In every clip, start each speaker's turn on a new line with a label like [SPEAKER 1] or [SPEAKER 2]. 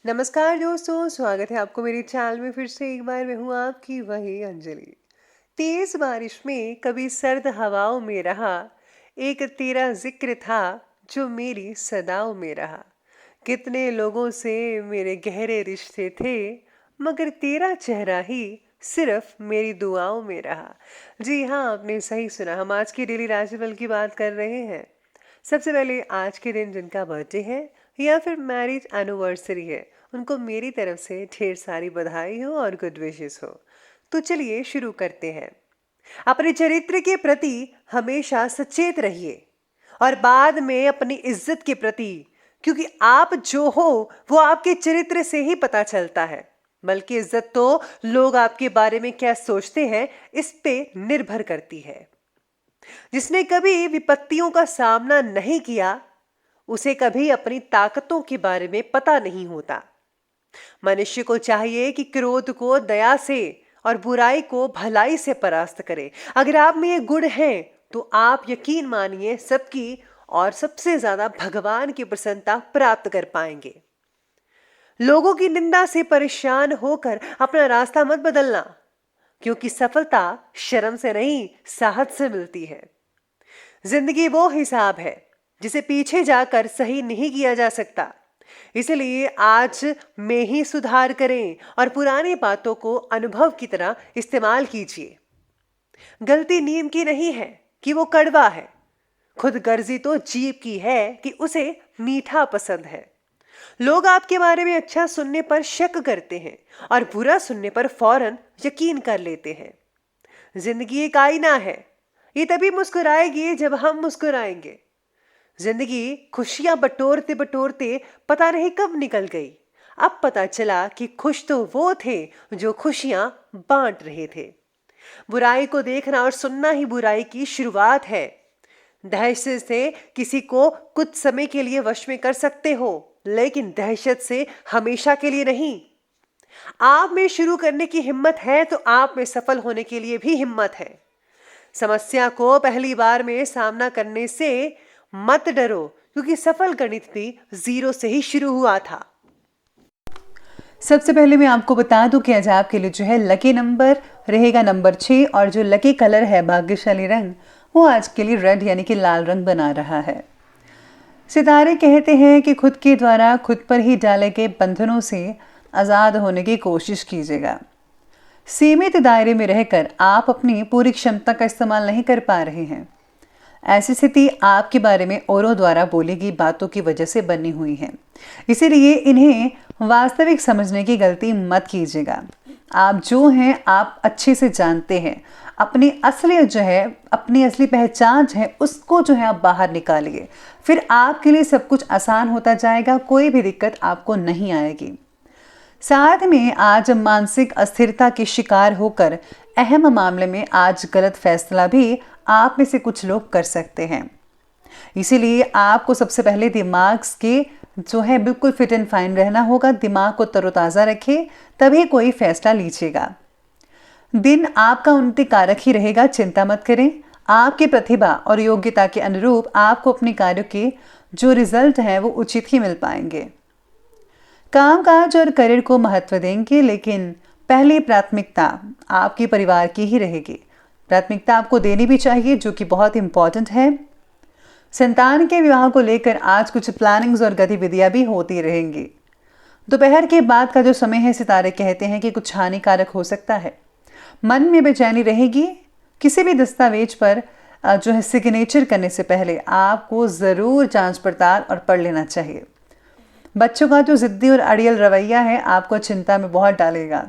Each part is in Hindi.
[SPEAKER 1] नमस्कार दोस्तों, स्वागत है आपको मेरी चैनल में। फिर से एक बार मैं हूँ आपकी वही अंजलि। तेज बारिश में कभी सर्द हवाओं में रहा, एक तेरा जिक्र था जो मेरी सदाओं में रहा। कितने लोगों से मेरे गहरे रिश्ते थे, मगर तेरा चेहरा ही सिर्फ मेरी दुआओं में रहा। जी हाँ, आपने सही सुना। हम आज की डेली राशिफल की बात कर रहे हैं। सबसे पहले आज के दिन जिनका बर्थडे है या फिर मैरिज एनिवर्सरी है, उनको मेरी तरफ से ढेर सारी बधाई हो और गुड विशेस हो। तो चलिए शुरू करते हैं। अपने चरित्र के प्रति हमेशा सचेत रहिए और बाद में अपनी इज्जत के प्रति, क्योंकि आप जो हो वो आपके चरित्र से ही पता चलता है। बल्कि इज्जत तो लोग आपके बारे में क्या सोचते हैं इस पे निर्भर करती है। जिसने कभी विपत्तियों का सामना नहीं किया, उसे कभी अपनी ताकतों के बारे में पता नहीं होता। मनुष्य को चाहिए कि क्रोध को दया से और बुराई को भलाई से परास्त करे। अगर आप में ये गुण है तो आप यकीन मानिए सबकी और सबसे ज्यादा भगवान की प्रसन्नता प्राप्त कर पाएंगे। लोगों की निंदा से परेशान होकर अपना रास्ता मत बदलना, क्योंकि सफलता शर्म से नहीं, साहस से मिलती है। जिंदगी वो हिसाब है जिसे पीछे जाकर सही नहीं किया जा सकता। इसलिए आज में ही सुधार करें और पुरानी बातों को अनुभव की तरह इस्तेमाल कीजिए। गलती नीम की नहीं है कि वो कड़वा है, खुद गर्जी तो जीभ की है कि उसे मीठा पसंद है। लोग आपके बारे में अच्छा सुनने पर शक करते हैं और बुरा सुनने पर फौरन यकीन कर लेते हैं। जिंदगी एक आईना है, ये तभी मुस्कुराएगी जब हम मुस्कुराएंगे। जिंदगी खुशियां बटोरते बटोरते पता नहीं कब निकल गई। अब पता चला कि खुश तो वो थे जो खुशियां बांट रहे थे। बुराई को देखना और सुनना ही बुराई की शुरुआत है। दहशत से किसी को कुछ समय के लिए वश में कर सकते हो, लेकिन दहशत से हमेशा के लिए नहीं। आप में शुरू करने की हिम्मत है तो आप में सफल होने के लिए भी हिम्मत है। समस्या को पहली बार में सामना करने से मत डरो, क्योंकि सफल गणित भी जीरो से ही शुरू हुआ था।
[SPEAKER 2] सबसे पहले मैं आपको बता दूं कि आज आपके लिए जो है लकी नंबर रहेगा नंबर 6 और जो लकी कलर है भाग्यशाली रंग वो आज के लिए रेड यानी कि लाल रंग बना रहा है। सितारे कहते हैं कि खुद के द्वारा खुद पर ही डाले गए बंधनों से आज़ाद होने की कोशिश कीजिएगा। सीमित दायरे में रहकर आप अपनी पूरी क्षमता का इस्तेमाल नहीं कर पा रहे हैं। ऐसी स्थिति आपके बारे में औरों द्वारा बोली गई बातों की वजह से बनी हुई है, इसीलिए इन्हें वास्तविक समझने की गलती मत कीजिएगा। आप जो हैं आप अच्छे से जानते हैं। अपनी असलियत जो है, अपनी असली पहचान जो है उसको जो है आप बाहर निकालिए, फिर आपके लिए सब कुछ आसान होता जाएगा, कोई भी दिक्कत आपको नहीं आएगी। साथ में आज मानसिक अस्थिरता के शिकार होकर अहम मामले में आज गलत फैसला भी आप में से कुछ लोग कर सकते हैं। इसीलिए आपको सबसे पहले दिमाग के जो है बिल्कुल फिट एंड फाइन रहना होगा। दिमाग को तरोताज़ा रखें, तभी कोई फैसला लीजिएगा। दिन आपका उन्नति कारक ही रहेगा, चिंता मत करें। आपकी प्रतिभा और योग्यता के अनुरूप आपको अपने कार्यों के जो रिजल्ट हैं वो उचित ही मिल पाएंगे। कामकाज और करियर को महत्व देंगे, लेकिन पहली प्राथमिकता आपके परिवार की ही रहेगी। प्राथमिकता आपको देनी भी चाहिए, जो कि बहुत इंपॉर्टेंट है। संतान के विवाह को लेकर आज कुछ प्लानिंग्स और गतिविधियां भी होती रहेंगी। दोपहर के बाद का जो समय है, सितारे कहते हैं कि कुछ हानिकारक हो सकता है। मन में बेचैनी रहेगी। किसी भी दस्तावेज पर जो है सिग्नेचर करने से पहले आपको ज़रूर जांच पड़ताल और पढ़ लेना चाहिए। बच्चों का जो जिद्दी और अड़ियल रवैया है आपको चिंता में बहुत डालेगा।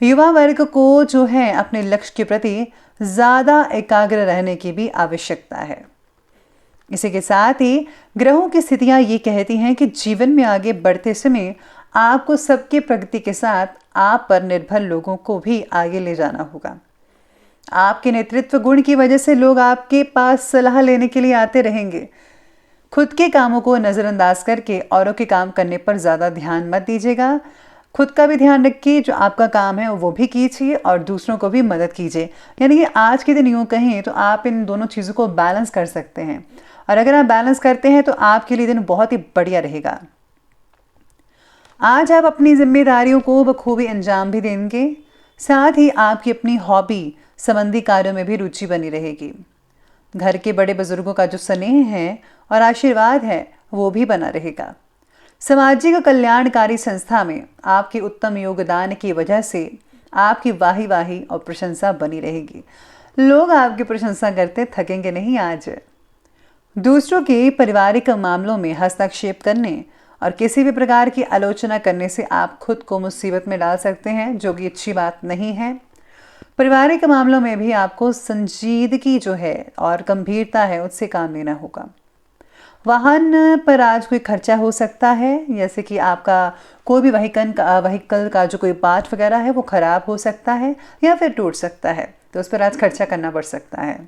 [SPEAKER 2] युवा वर्ग को जो है अपने लक्ष्य के प्रति ज़्यादा एकाग्र रहने की भी आवश्यकता है। इसी के साथ ही ग्रहों की स्थितियां ये कहती हैं कि जीवन में आगे बढ़ते समय आपको सबके प्रगति के साथ आप पर निर्भर लोगों को भी आगे ले जाना होगा। आपके नेतृत्व गुण की वजह से लोग आपके पास सलाह लेने के लिए आते रहेंगे। खुद के कामों को नज़रअंदाज करके औरों के काम करने पर ज़्यादा ध्यान मत दीजिएगा। खुद का भी ध्यान रखिए, जो आपका काम है वो भी कीजिए और दूसरों को भी मदद कीजिए। यानी कि आज के दिन यूँ कहें तो आप इन दोनों चीज़ों को बैलेंस कर सकते हैं, और अगर आप बैलेंस करते हैं तो आपके लिए दिन बहुत ही बढ़िया रहेगा। आज आप अपनी जिम्मेदारियों को बखूबी अंजाम भी देंगे। साथ ही आपकी अपनी हॉबी संबंधी कार्यों में भी रुचि बनी रहेगी। घर के बड़े बुजुर्गों का जो स्नेह है और आशीर्वाद है वो भी बना रहेगा। सामाजिक कल्याणकारी संस्था में आपके उत्तम योगदान की वजह से आपकी वाही वाही और प्रशंसा बनी रहेगी। लोग आपकी प्रशंसा करते थकेंगे नहीं आज। दूसरों के पारिवारिक मामलों में हस्तक्षेप करने और किसी भी प्रकार की आलोचना करने से आप खुद को मुसीबत में डाल सकते हैं, जो कि अच्छी बात नहीं है। पारिवारिक मामलों में भी आपको संजीदगी जो है और गंभीरता है उससे काम लेना होगा। वाहन पर आज कोई खर्चा हो सकता है, जैसे कि आपका कोई भी व्हीकल का जो कोई पार्ट वगैरह है वो ख़राब हो सकता है या फिर टूट सकता है, तो उस पर आज खर्चा करना पड़ सकता है।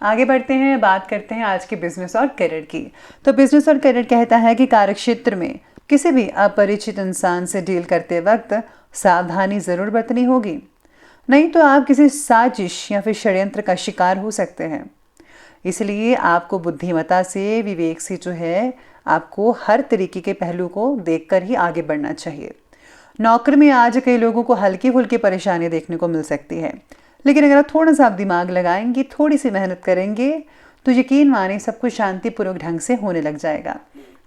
[SPEAKER 2] आगे बढ़ते हैं, बात करते हैं आज के बिजनेस और करियर की। तो बिजनेस और करियर कहता है कि कार्यक्षेत्र में किसी भी अपरिचित इंसान से डील करते वक्त सावधानी ज़रूर बरतनी होगी, नहीं तो आप किसी साजिश या फिर षड्यंत्र का शिकार हो सकते हैं। इसलिए आपको बुद्धिमत्ता से, विवेक से जो है आपको हर तरीके के पहलू को देखकर ही आगे बढ़ना चाहिए। नौकरी में आज कई लोगों को हल्की फुल्की परेशानी देखने को मिल सकती है, लेकिन अगर आप थोड़ा सा आप दिमाग लगाएंगे, थोड़ी सी मेहनत करेंगे, तो यकीन माने सब कुछ शांतिपूर्वक ढंग से होने लग जाएगा।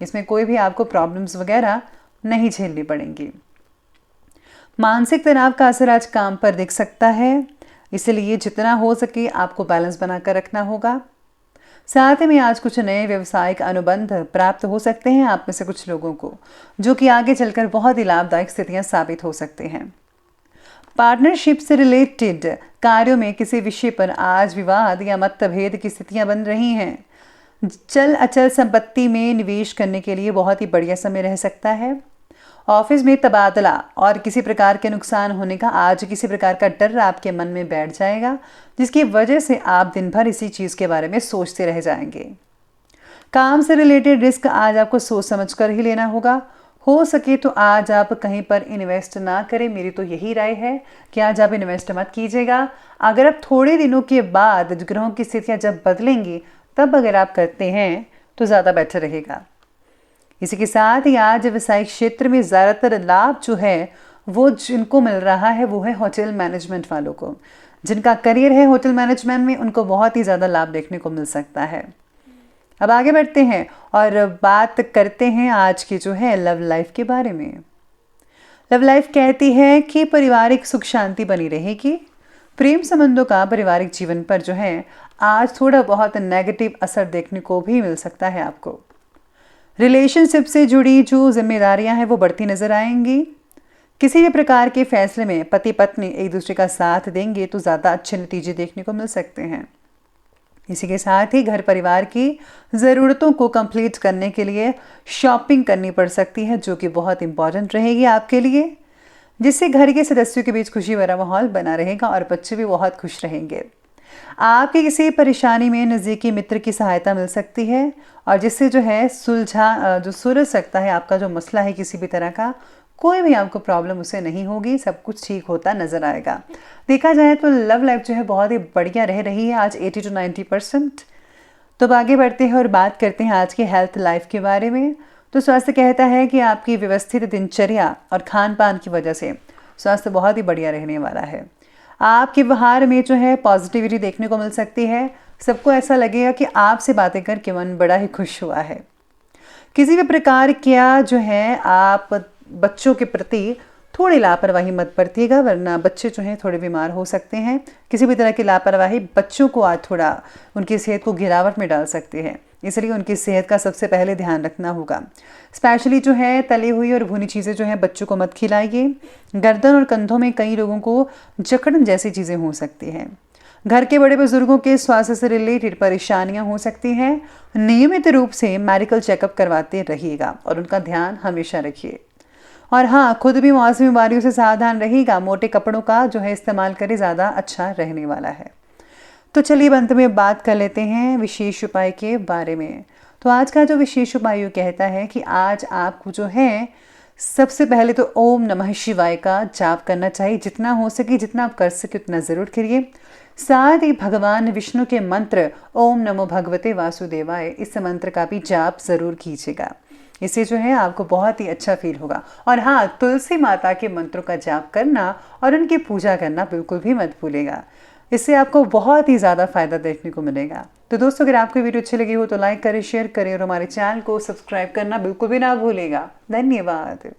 [SPEAKER 2] इसमें कोई भी आपको प्रॉब्लम्स वगैरह नहीं झेलनी पड़ेंगी। मानसिक तनाव का असर आज काम पर दिख सकता है, इसलिए जितना हो सके आपको बैलेंस बनाकर रखना होगा। साथ में आज कुछ नए व्यवसायिक अनुबंध प्राप्त हो सकते हैं आप में से कुछ लोगों को, जो कि आगे चलकर बहुत ही लाभदायक स्थितियां साबित हो सकते हैं। पार्टनरशिप से रिलेटेड कार्यों में किसी विषय पर आज विवाद या मतभेद की स्थितियां बन रही हैं। चल अचल संपत्ति में निवेश करने के लिए बहुत ही बढ़िया समय रह सकता है। ऑफिस में तबादला और किसी प्रकार के नुकसान होने का आज किसी प्रकार का डर आपके मन में बैठ जाएगा, जिसकी वजह से आप दिन भर इसी चीज़ के बारे में सोचते रह जाएंगे। काम से रिलेटेड रिस्क आज आपको सोच समझ कर ही लेना होगा। हो सके तो आज आप कहीं पर इन्वेस्ट ना करें, मेरी तो यही राय है कि आज आप इन्वेस्ट मत कीजिएगा। अगर आप थोड़े दिनों के बाद ग्रहों की स्थितियाँ जब बदलेंगी तब अगर आप करते हैं तो ज़्यादा बेटर रहेगा। इसी के साथ ही आज व्यवसायिक क्षेत्र में ज़्यादातर लाभ जो है वो जिनको मिल रहा है वो है होटल मैनेजमेंट वालों को। जिनका करियर है होटल मैनेजमेंट में, उनको बहुत ही ज़्यादा लाभ देखने को मिल सकता है। अब आगे बढ़ते हैं और बात करते हैं आज की जो है लव लाइफ के बारे में। लव लाइफ कहती है कि पारिवारिक सुख शांति बनी रहेगी। प्रेम संबंधों का पारिवारिक जीवन पर जो है आज थोड़ा बहुत नेगेटिव असर देखने को भी मिल सकता है आपको। रिलेशनशिप से जुड़ी जो जिम्मेदारियां हैं वो बढ़ती नजर आएंगी। किसी भी प्रकार के फैसले में पति पत्नी एक दूसरे का साथ देंगे तो ज़्यादा अच्छे नतीजे देखने को मिल सकते हैं। इसी के साथ ही घर परिवार की ज़रूरतों को कंप्लीट करने के लिए शॉपिंग करनी पड़ सकती है, जो कि बहुत इंपॉर्टेंट रहेगी आपके लिए, जिससे घर के सदस्यों के बीच खुशी भरा माहौल बना रहेगा और बच्चे भी बहुत खुश रहेंगे। आपकी किसी परेशानी में नज़दीकी मित्र की सहायता मिल सकती है और जिससे जो है सुलझ सकता है आपका जो मसला है किसी भी तरह का, कोई भी आपको प्रॉब्लम उसे नहीं होगी, सब कुछ ठीक होता नजर आएगा। देखा जाए तो लव लाइफ जो है बहुत ही बढ़िया रह रही है आज 80 to 90%। तो अब आगे बढ़ते हैं और बात करते हैं आज के हेल्थ लाइफ के बारे में। तो स्वास्थ्य कहता है कि आपकी व्यवस्थित दिनचर्या और खान पान की वजह से स्वास्थ्य बहुत ही बढ़िया रहने वाला है। आपके व्यवहार में जो है पॉजिटिविटी देखने को मिल सकती है। सबको ऐसा लगेगा कि आपसे बातें करके मन बड़ा ही खुश हुआ है। किसी भी प्रकार क्या जो है आप बच्चों के प्रति थोड़ी लापरवाही मत बरतिएगा, वरना बच्चे जो हैं थोड़े बीमार हो सकते हैं। किसी भी तरह की लापरवाही बच्चों को आज थोड़ा उनकी सेहत को गिरावट में डाल सकती है, इसलिए उनकी सेहत का सबसे पहले ध्यान रखना होगा। स्पेशली जो है तली हुई और भुनी चीज़ें जो हैं बच्चों को मत खिलाइए। गर्दन और कंधों में कई लोगों को जकड़न जैसी चीज़ें हो सकती हैं। घर के बड़े बुजुर्गों के स्वास्थ्य से रिलेटेड परेशानियां हो सकती हैं। नियमित रूप से मेडिकल चेकअप करवाते रहिएगा और उनका ध्यान हमेशा रखिए। और हाँ, खुद भी मौसमी बीमारियों से सावधान रहिएगा। मोटे कपड़ों का जो है इस्तेमाल करें, ज़्यादा अच्छा रहने वाला है। तो चलिए अंत में बात कर लेते हैं विशेष उपाय के बारे में। तो आज का जो विशेष उपाय कहता है कि आज आपको जो है सबसे पहले तो ओम नमः शिवाय का जाप करना चाहिए। जितना हो सके, जितना आप कर सके उतना ज़रूर करिए। साथ ही भगवान विष्णु के मंत्र ओम नमो भगवते वासुदेवाय, इस मंत्र का भी जाप ज़रूर कीजिएगा। इससे जो है आपको बहुत ही अच्छा फील होगा। और हाँ, तुलसी माता के मंत्रों का जाप करना और उनकी पूजा करना बिल्कुल भी मत भूलेगा। इससे आपको बहुत ही ज़्यादा फायदा देखने को मिलेगा। तो दोस्तों, अगर आपको वीडियो अच्छी लगी हो तो लाइक करें, शेयर करें और हमारे चैनल को सब्सक्राइब करना बिल्कुल भी ना भूलेगा। धन्यवाद।